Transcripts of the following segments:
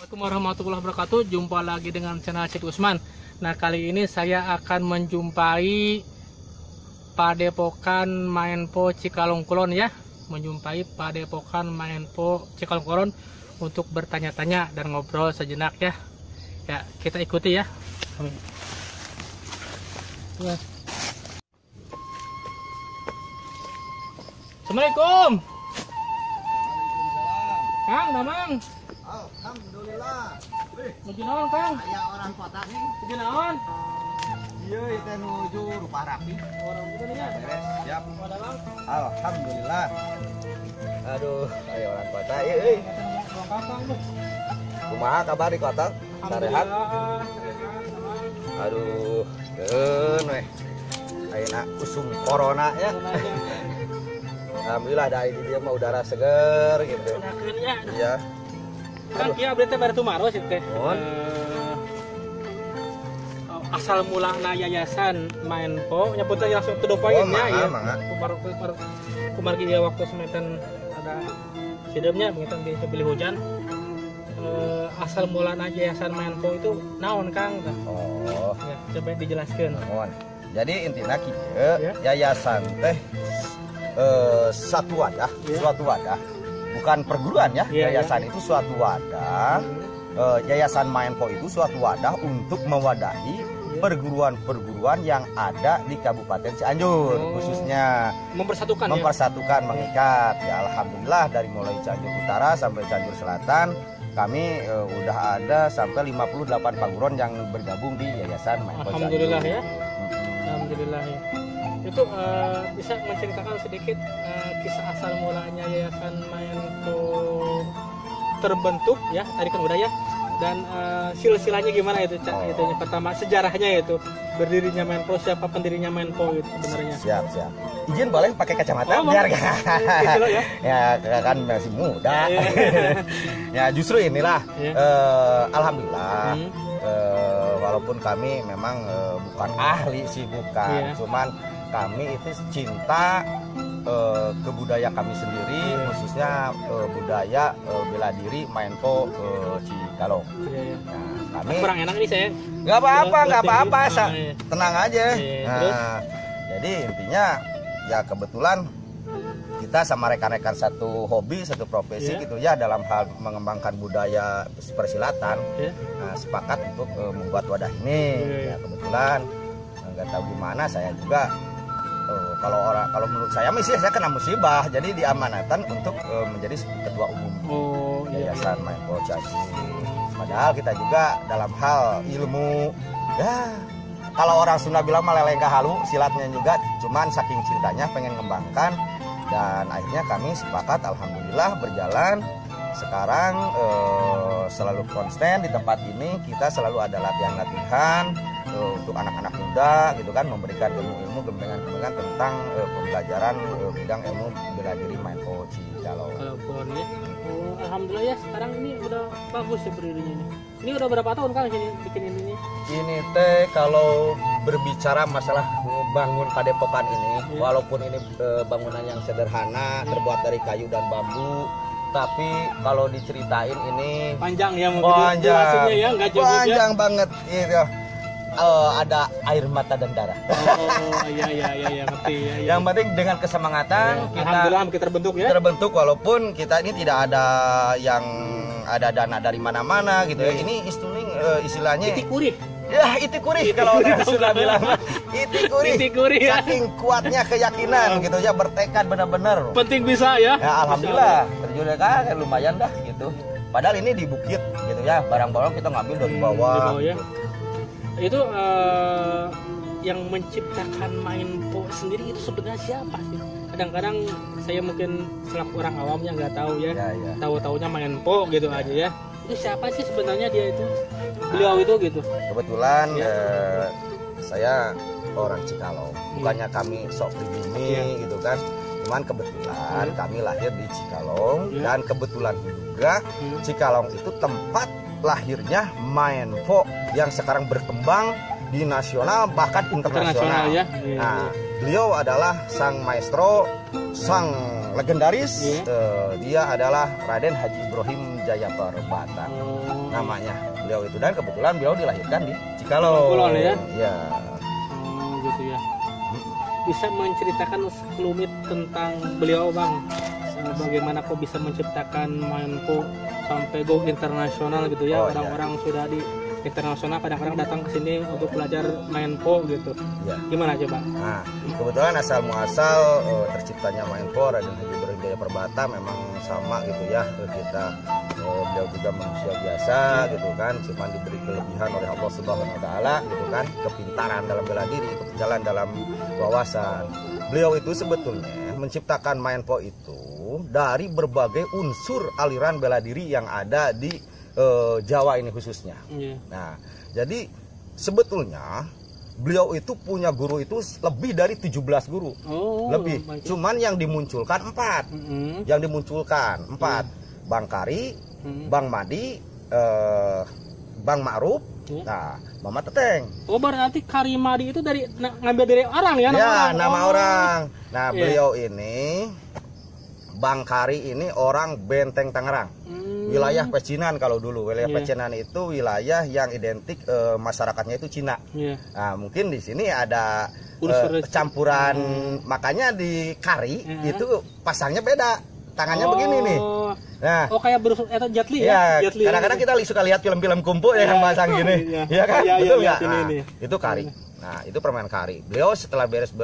Assalamualaikum warahmatullahi wabarakatuh. Jumpa lagi dengan channel Cik Usman. Nah, kali ini saya akan menjumpai Padepokan Maenpo Cikalong Kulon ya. Menjumpai Padepokan Maenpo Cikalong Kulon untuk bertanya-tanya dan ngobrol sejenak ya. Ya, kita ikuti ya. Assalamualaikum. Kang, damang. Alhamdulillah. Nuju naon, Kang? Aya orang kota nih. Nuju naon? Iya, itu nuju rupa rapi. Orang itu nih ya. Beres, siap. Ada Bang. Alhamdulillah. Aduh, aya orang kota. Euy. Ruang Kakang tuh. Kumaha kabar di kota? Sarehat? Aduh, keun weh. Ayeuna usum corona ya. Alhamdulillah dari di dia mah udara seger gitu. Enakeun ya. Iya. Kan kieu abdi teh baru tumaros ieu teh. Asal mulana yayasan Maenpo nya punten langsung teu poin nya ya. Kumargi dia waktu semetan ada sidemnya pengitan di pilih hujan. Asal mulana yayasan Maenpo itu naon Kang? Oh, ya, coba dijelaskeun. mohon. Jadi intina kieu yayasan teh satu wadah, suatu wadah, bukan perguruan ya. Yayasan itu suatu wadah. Yayasan Maenpo itu suatu wadah untuk mewadahi perguruan-perguruan yang ada di Kabupaten Cianjur, khususnya mempersatukan, mengikat. Ya, alhamdulillah dari mulai Cianjur Utara sampai Cianjur Selatan, kami udah ada sampai 58 perguruan yang bergabung di Yayasan Maenpo Cianjur. Alhamdulillah ya. Alhamdulillah ya. Itu bisa menceritakan sedikit kisah asal mulanya Yayasan Maenpo terbentuk ya, tarikan budaya, dan silsilahnya gimana itu itunya pertama, sejarahnya itu berdirinya Maenpo, siapa pendirinya Maenpo itu sebenarnya. Siap. Izin boleh pakai kacamata biar gitu ya. Ya kan masih muda. Ya justru inilah alhamdulillah. Walaupun kami memang bukan ahli sih, bukan, cuman kami itu cinta ke budaya kami sendiri, khususnya budaya bela diri Maenpo Cikalong. Nah, kami kurang enak nih saya. Nggak apa-apa, tenang aja. Terus? Jadi intinya ya kebetulan kita sama rekan-rekan satu hobi, satu profesi gitu ya, dalam hal mengembangkan budaya persilatan. Nah, sepakat untuk membuat wadah ini. Ya, kebetulan nggak tahu gimana, saya juga kalau menurut saya saya kena musibah, jadi diamanatan untuk menjadi ketua umum Yayasan Maenpo Cianjur. Padahal kita juga dalam hal ilmu ya, kalau orang Sunda bilang meleleh halu, silatnya juga, cuman saking cintanya pengen mengembangkan, dan akhirnya kami sepakat, alhamdulillah berjalan. Sekarang selalu konsisten di tempat ini, kita selalu ada latihan-latihan untuk anak-anak muda gitu kan, memberikan ilmu-ilmu gembengan-gembengan tentang pembelajaran bidang ilmu bela diri Maenpo Cikalong. Alhamdulillah ya, sekarang ini udah bagus ya berdirinya ini. Ini udah berapa tahun Kang sini bikin ini? Ini teh kalau berbicara masalah membangun padepokan ini, walaupun ini bangunan yang sederhana, terbuat dari kayu dan bambu, tapi kalau diceritain ini panjang ya, panjang ya, panjang banget itu. Ada air mata dan darah. Iya, ngerti ya. Yang penting dengan kesemangatan kita terbentuk walaupun kita ini tidak ada yang ada dana dari mana-mana gitu ya. Ini istilahnya itikuri. Ya, itikuri kalau orang Sunda bilang. Itikuri. Saking kuatnya keyakinan gitu ya, bertekad benar-benar. Penting bisa ya. Ya, alhamdulillah. Terjun kan lumayan dah gitu. Padahal ini di bukit gitu ya. Barang-barang kita ngambil dari bawah. Ya. Itu yang menciptakan Maenpo sendiri itu sebenarnya siapa sih? Kadang-kadang saya mungkin selaku orang awamnya nggak tahu ya. Tahu-taunya Maenpo gitu aja ya. Itu siapa sih sebenarnya dia itu? Beliau itu gitu. Kebetulan saya orang Cikalong. Bukannya kami sok pribumi gitu kan. Cuman kebetulan kami lahir di Cikalong, dan kebetulan juga Cikalong itu tempat lahirnya Maenpo yang sekarang berkembang di nasional bahkan internasional. Ya. Nah, beliau adalah sang maestro, sang legendaris. Dia adalah Raden Haji Ibrahim Jayaperbata namanya beliau itu, dan kebetulan beliau dilahirkan di Cikalong. Ya? Ya. Gitu ya. Bisa menceritakan sekelumit tentang beliau Bang, bagaimana kok bisa menciptakan Maenpo sampai go internasional gitu ya. Orang-orang sudah di internasional kadang-kadang datang ke sini untuk belajar Maenpo gitu ya. Gimana coba? Nah, kebetulan asal muasal terciptanya Maenpo Raden Haji Ibrahim Jayaperbata memang sama gitu ya. Kita beliau juga manusia biasa gitu kan, cuman diberi kelebihan oleh Allah Subhanahu wa taala gitu kan, kepintaran dalam bela diri, kejalan dalam wawasan. Beliau itu sebetulnya menciptakan Maenpo itu dari berbagai unsur aliran bela diri yang ada di Jawa ini khususnya. Nah, jadi sebetulnya beliau itu punya guru itu lebih dari 17 guru. Lebih. Cuman yang dimunculkan 4. Yang dimunculkan 4. Bang Kari, Bang Madi, Bang Ma'ruf, nah, Mama Teteng. Oh, berarti Kari Madi itu dari ngambil dari orang ya? Nama orang. Nah, beliau ini Bang Kari ini orang Benteng Tangerang. Wilayah Pecinan kalau dulu. Wilayah Pecinan itu wilayah yang identik masyarakatnya itu Cina. Nah, mungkin di sini ada campuran, makanya di Kari itu pasangnya beda. Tangannya begini nih. Nah, kayak jatli ya. Kadang-kadang kita suka lihat film-film kumpul yang pasang gini. Iya kan? Betul nggak? Nah, itu Kari. Nah, itu permainan Kari. Beliau setelah beres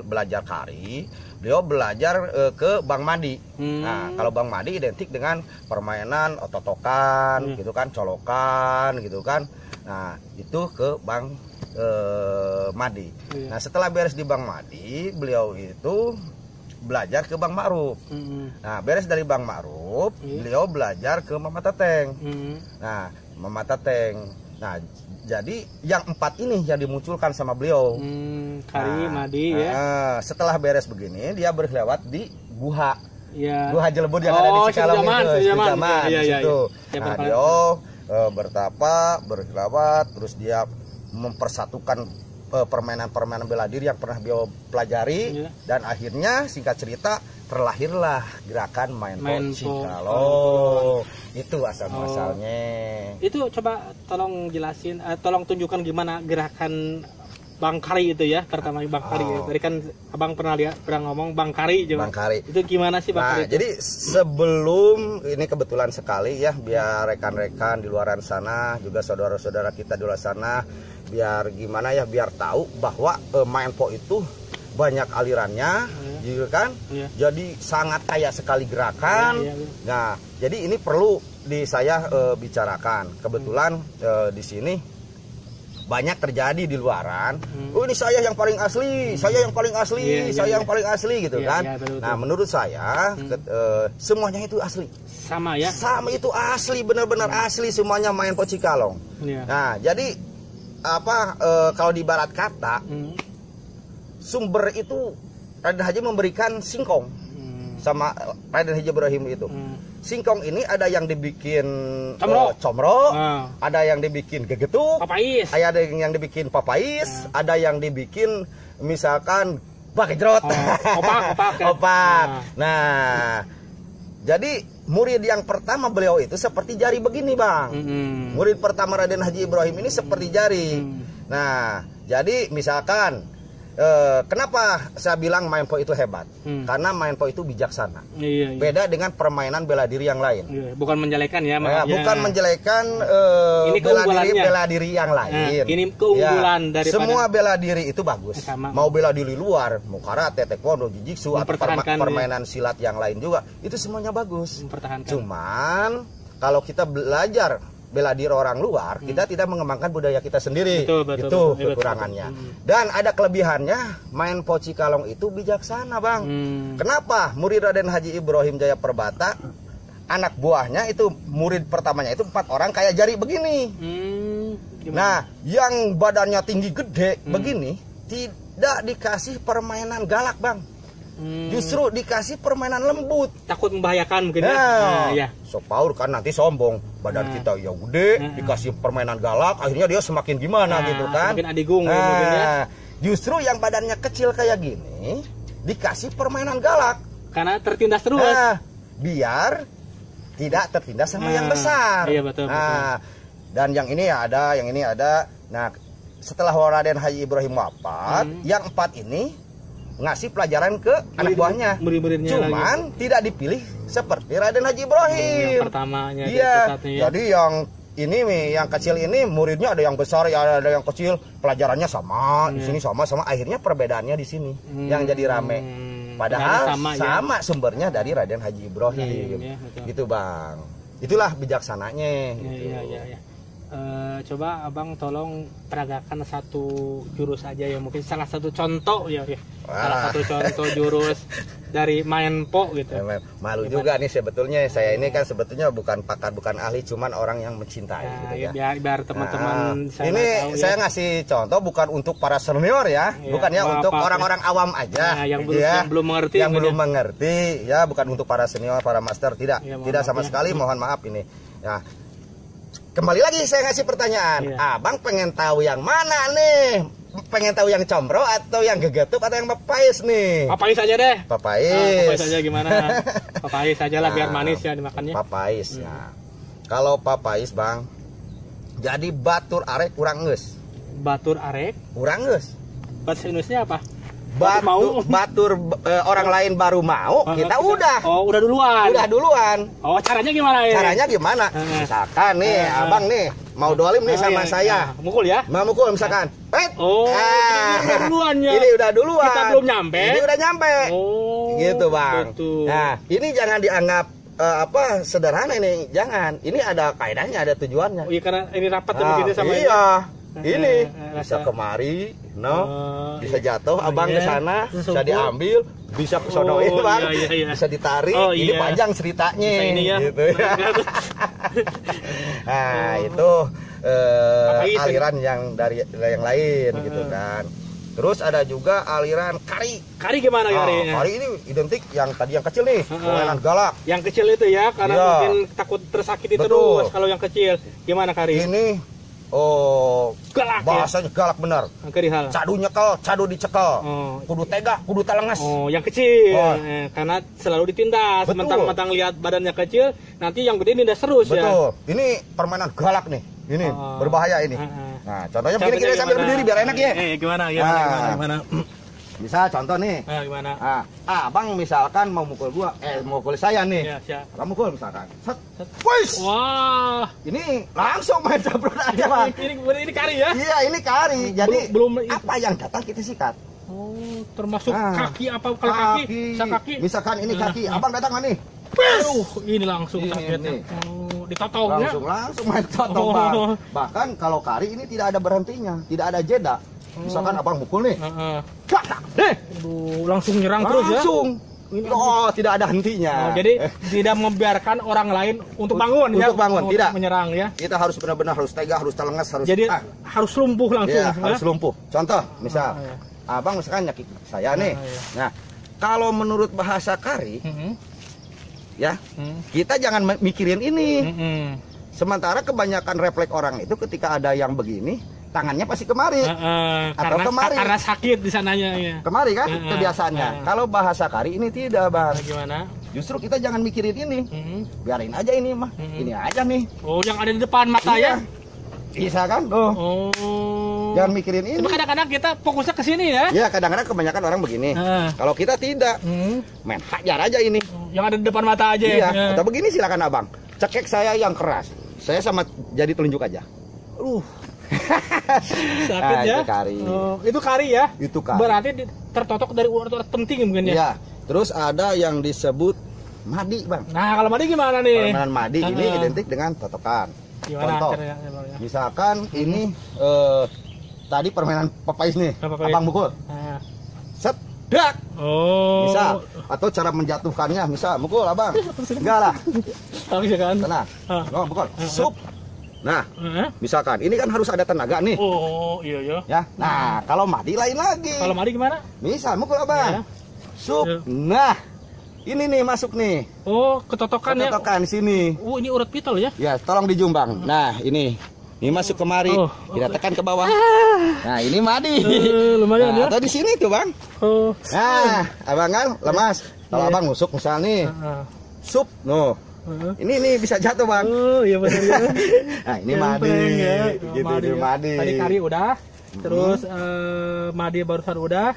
belajar Kari, beliau belajar ke Bang Madi. Nah, kalau Bang Madi identik dengan permainan otot-otokan, gitu kan, colokan, gitu kan. Nah, itu ke Bang Madi. Nah, setelah beres di Bang Madi, beliau itu belajar ke Bang Ma'ruf. Nah, beres dari Bang Ma'ruf, beliau belajar ke Mama Teteng. Nah, Mama Teteng. Nah, jadi yang 4 ini yang dimunculkan sama beliau. Kari, Madi ya. Setelah beres begini, dia berlewat di Guha. Guha Jelebur yang ada di itu. Cikalong Di situ. Nah, dia bertapa, berlewat, terus dia mempersatukan permainan-permainan bela diri yang pernah beliau pelajari, dan akhirnya singkat cerita terlahirlah gerakan Maenpo Cikalong. Itu asal-muasalnya. Itu coba tolong jelasin, tolong tunjukkan gimana gerakan Bang Kari itu ya, pertama Bang Kari. Tadi kan Abang pernah ngomong Bang Kari. Bang Kari. Itu gimana sih Bang Kari? Jadi sebelum ini kebetulan sekali ya, biar rekan-rekan di luar sana, juga saudara-saudara kita di luar sana, biar gimana ya, biar tahu bahwa Maenpo itu banyak alirannya, gitu kan? Jadi sangat kaya sekali gerakan. Nah, jadi ini perlu saya bicarakan. Kebetulan di sini banyak terjadi di luaran. Ini saya yang paling asli, saya yang paling asli, saya yang paling asli gitu kan. Betul. Nah, menurut saya semuanya itu asli. Sama ya? Sama itu asli, benar-benar asli semuanya Maenpo Cikalong. Nah, jadi kalau di barat kata, sumber itu Raden Haji memberikan singkong sama Raden Haji Ibrahim itu. Singkong ini ada yang dibikin comro, ada yang dibikin gegetuk, papais, ada yang dibikin papais, ada yang dibikin misalkan bakejrot, opak. Nah, jadi murid yang pertama beliau itu seperti jari begini Bang. Murid pertama Raden Haji Ibrahim ini seperti jari. Nah, jadi misalkan kenapa saya bilang Maenpo itu hebat? Karena Maenpo itu bijaksana. Beda dengan permainan bela diri yang lain. Bukan menjelekan ya, bukan menjelekan bela diri yang lain. Ini keunggulan daripada semua bela diri itu bagus. Mau bela diri luar, mau karate, taekwondo, jiu-jitsu, atau permainan silat yang lain juga, itu semuanya bagus. Cuman kalau kita belajar bela diri orang luar, kita tidak mengembangkan budaya kita sendiri. Itu kekurangannya. Dan ada kelebihannya, Maenpo Cikalong itu bijaksana Bang. Kenapa? Murid Raden Haji Ibrahim Jayaperbata, anak buahnya itu murid pertamanya itu 4 orang kayak jari begini. Nah, yang badannya tinggi gede begini tidak dikasih permainan galak Bang. Justru dikasih permainan lembut. Takut membahayakan mungkin ya. So power kan nanti sombong. Badan kita ya gede, dikasih permainan galak, akhirnya dia semakin gimana gitu kan. Mungkin adigung mungkin ya. Justru yang badannya kecil kayak gini dikasih permainan galak. Karena tertindas terus. Nah, biar tidak tertindas sama yang besar. Iya betul. Nah, dan yang ini ada, yang ini ada. Nah, setelah Raden Haji Ibrahim wafat, yang 4 ini ngasih pelajaran ke anak buahnya. Cuman lagi tidak dipilih seperti Raden Haji Ibrahim. Yang pertamanya. Iya. Jadi yang ini nih, yang kecil ini muridnya ada yang besar, ya ada yang kecil. Pelajarannya sama, di sini sama, akhirnya perbedaannya di sini yang jadi rame. Padahal sama sumbernya dari Raden Haji Ibrahim. Gitu, Bang. Itulah bijaksananya. Gitu. Iya. Coba abang tolong peragakan satu jurus aja ya, mungkin salah satu contoh ya. Salah satu contoh jurus dari main po gitu. Malu juga nih sebetulnya, saya ini kan sebetulnya bukan pakar, bukan ahli, cuman orang yang mencintai gitu ya. Biar teman-teman ini tahu, saya ngasih contoh bukan untuk para senior ya, bukan ya untuk orang-orang awam aja. Yang belum mengerti. Yang belum mengerti ya, bukan untuk para senior, para master, tidak sama sekali, mohon maaf ini. Ya. Kembali lagi saya ngasih pertanyaan, abang pengen tahu yang mana nih? Pengen tahu yang combro atau yang gegetup atau yang papais nih? Papais aja deh. Papais. Papais aja gimana? Papais aja lah biar manis ya dimakannya. Papais. Nah, kalau papais bang, jadi batur arek kurang nges. Batur arek? Kurang nges. Bahasa Indonesia apa? Batur orang lain baru mau, kita udah. Oh, udah duluan. Oh, caranya gimana ya? Caranya gimana? Misalkan nih, abang nih mau dolim nih sama saya. Mukul ya? Mau mukul misalkan. Oh, ini duluan ya. Ini udah duluan. Kita belum nyampe. Ini udah nyampe. Oh, gitu bang. Betul. Nah, ini jangan dianggap sederhana ini. Jangan. Ini ada kaidahnya, ada tujuannya. Oh iya, karena ini rapat begini sama ini bisa kemari, bisa jatuh, abang ke sana, bisa diambil, bisa kesonoin bang, bisa ditarik, ini panjang ceritanya, gitu ya. Nah itu aliran yang dari yang lain gitu kan. Terus ada juga aliran kari. Kari gimana kari? Kari ini identik yang tadi yang kecil nih, permainan galak. Yang kecil itu ya, karena mungkin takut tersakiti terus kalau yang kecil. Gimana kari? Ini galak, bahasanya galak benar. Cadu nyekel, cadu dicekel. Kudu tega, kudu talengas. Oh, yang kecil. Karena selalu ditindas. Mentang-mentang lihat badannya kecil, nanti yang gede nindas terus. Betul. Ini permainan galak nih. Ini berbahaya ini. Nah, contohnya begini, kita sambil berdiri biar enak ya. Gimana? Bisa contoh nih. Gimana? Abang misalkan mau mukul gua, mau mukul saya nih. Abang mukul misalkan. Wis. Wah. Ini langsung main cabrok aja, Bang. Ini kari ya? Iya, ini kari. Jadi belum apa yang datang kita sikat. Oh, termasuk kaki apa kalau kaki? Kaki. Misalkan ini kaki, abang datang nih. Ini langsung sakitnya. Ditotong ya. Langsung main totong, Bang. Bahkan kalau kari ini tidak ada berhentinya, tidak ada jeda. Misalkan abang mukul nih, langsung nyerang terus ya? Langsung. Tidak ada hentinya. Jadi tidak membiarkan orang lain untuk bangun ya? Untuk bangun, tidak. Menyerang ya? Kita harus benar-benar harus tega, harus telengas, harus. Jadi harus lumpuh langsung. Ya, harus lumpuh. Contoh, misal, abang misalkan nyakit saya nih. Nah, kalau menurut bahasa kari, ya, kita jangan mikirin ini. Sementara kebanyakan refleks orang itu ketika ada yang begini, tangannya pasti kemari atau kemari karena sakit di sananya ya. Kemari kan kebiasaannya. Kalau bahasa kari ini tidak, Bang. Gimana? Justru kita jangan mikirin ini. Biarin aja ini mah. Ini aja nih. Oh, yang ada di depan mata ya. Bisa kan? Jangan mikirin ini. Cuma kadang-kadang kita fokusnya ke sini ya. Ya, kadang-kadang kebanyakan orang begini. Kalau kita tidak, main hajar aja ini. Yang ada di depan mata aja. Iya. Atau begini silakan abang. Cekek saya yang keras. Saya sama jadi telunjuk aja. Sakit ya? Itu kari. Itu kari ya? Itu kari. Berarti tertotok dari urat-urat penting mungkin ya? Iya. Terus ada yang disebut madi, Bang. Nah, kalau madi gimana nih? Permainan madi ini identik dengan totokan. Gimana? Contoh, misalkan ini tadi permainan papais nih. Abang mukul. Set, dak. Bisa. Atau cara menjatuhkannya, misal mukul abang. Enggak lah. Bisa kan? Tenang. Mukul. Sup. Nah, misalkan ini kan harus ada tenaga nih. Iya. Ya. Nah, kalau madi lain lagi. Kalau madi gimana? Misal mukul abang. Sup. Nah, ini nih masuk nih. Ketotokan ya. Ketotokan sini. Ini urat pitol ya? Ya, tolong dijumbang. Nah, ini masuk kemari. Kita tekan ke bawah. Nah, ini madi. Lumayan ya. Atau di sini tuh, Bang. Oh. Nah, abang kan lemas. Kalau abang nusuk misalnya nih, sup, ini bisa jatuh, Bang. Oh, iya benar ya. Nah, ini madi. Ya. Gitu, ini madi. Tadi kari udah. Terus madi barusan udah.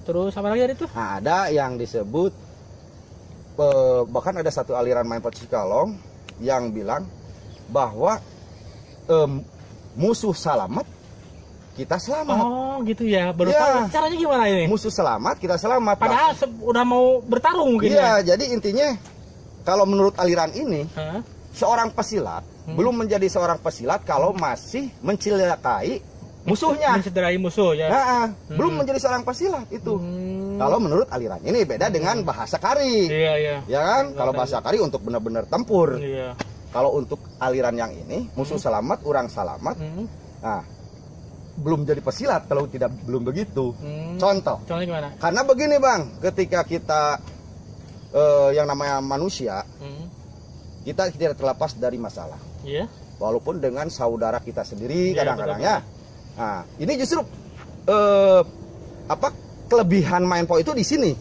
Terus apa lagi itu? Nah, ada yang disebut bahkan ada satu aliran main pot Cikalong yang bilang bahwa musuh selamat, kita selamat. Oh gitu ya, baru ya. tahu. Caranya gimana ini? Musuh selamat, kita selamat. Padahal udah mau bertarung mungkin ya. Iya, jadi intinya kalau menurut aliran ini, seorang pesilat belum menjadi seorang pesilat kalau masih mencelakai musuhnya. Mencederai musuh ya. Belum menjadi seorang pesilat itu. Kalau menurut aliran ini beda dengan bahasa kari. Iya, iya. Ya kan? Kalau bahasa kari untuk benar-benar tempur. Iya. Kalau untuk aliran yang ini, musuh selamat, orang selamat. Nah, belum jadi pesilat kalau belum begitu. Contoh. Contohnya gimana? Karena begini, Bang, ketika kita yang namanya manusia, kita tidak terlepas dari masalah. Iya. Walaupun dengan saudara kita sendiri kadang-kadang ya. Nah, ini justru kelebihan main po itu di sini.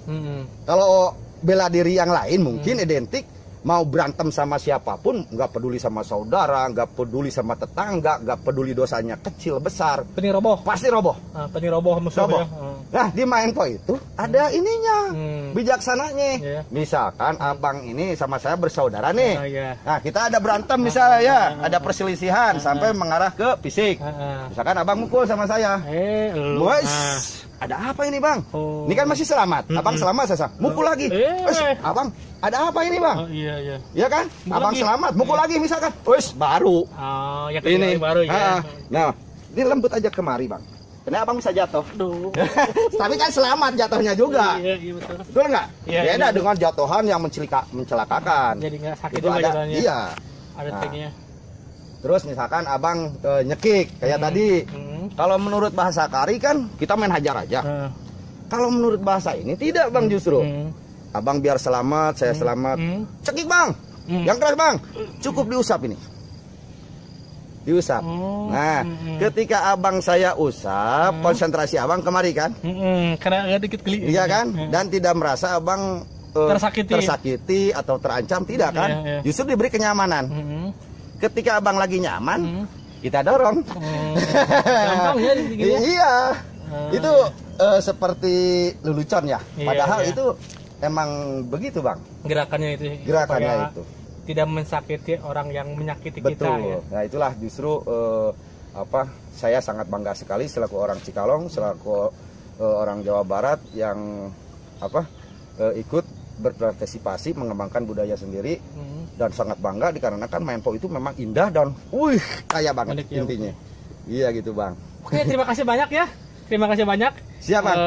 Kalau bela diri yang lain mungkin identik. Mau berantem sama siapapun, nggak peduli sama saudara, nggak peduli sama tetangga, nggak peduli dosanya kecil besar, Peni roboh, pasti roboh. Peni roboh musuhnya. Nah, di main po itu ada ininya, bijaksananya. Misalkan abang ini sama saya bersaudara nih. Nah, kita ada berantem misalnya ya, ada perselisihan sampai mengarah ke fisik. Misalkan abang mukul sama saya. Ada apa ini, Bang? Ini kan masih selamat. Abang selamat, saya mukul lagi. Abang, ada apa ini, Bang? Iya, iya. Iya kan? Mukul abang lagi. Selamat, mukul lagi misalkan. Baru. Oh, ya ini baru ya. Nah, ini lembut aja kemari, Bang. Karena abang bisa jatuh. Tapi kan selamat jatuhnya juga. Iya, iya betul. Betul nggak? Iya, beda dengan jatuhan yang mencelakakan. Jadi nggak sakit itu juga ada, jatuhnya. Iya. Ada triknya. Terus misalkan abang nyekik kayak tadi. Kalau menurut bahasa kari kan kita main hajar aja. Kalau menurut bahasa ini tidak, Bang, justru. Abang biar selamat, saya selamat. Cekik, Bang. Yang keras, Bang. Cukup diusap ini. Diusap. Nah, ketika abang saya usap, konsentrasi abang kemari kan? Karena agak dikit geli. Iya kan? Dan tidak merasa abang tersakiti atau terancam, tidak kan? Justru diberi kenyamanan. Ketika abang lagi nyaman, kita dorong. Gampang ya digini. Iya. Itu seperti lelucon ya. Padahal itu emang begitu, Bang. Gerakannya itu. Gerakannya itu. Tidak mensakiti orang yang menyakiti Betul. kita ya. Nah, itulah justru saya sangat bangga sekali selaku orang Cikalong, selaku orang Jawa Barat yang ikut berpartisipasi mengembangkan budaya sendiri. Dan sangat bangga dikarenakan main po itu memang indah dan kaya banget intinya. Iya gitu, Bang. Oke, terima kasih banyak ya. Terima kasih banyak. Siapa?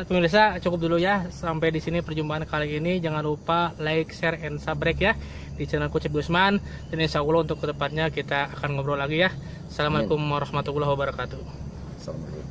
Pemirsa, cukup dulu ya. Sampai di sini perjumpaan kali ini. Jangan lupa like, share, and subscribe ya di channel Cip Gusman. Dan insya Allah untuk kedepannya kita akan ngobrol lagi ya. Assalamualaikum warahmatullahi wabarakatuh. Assalamualaikum.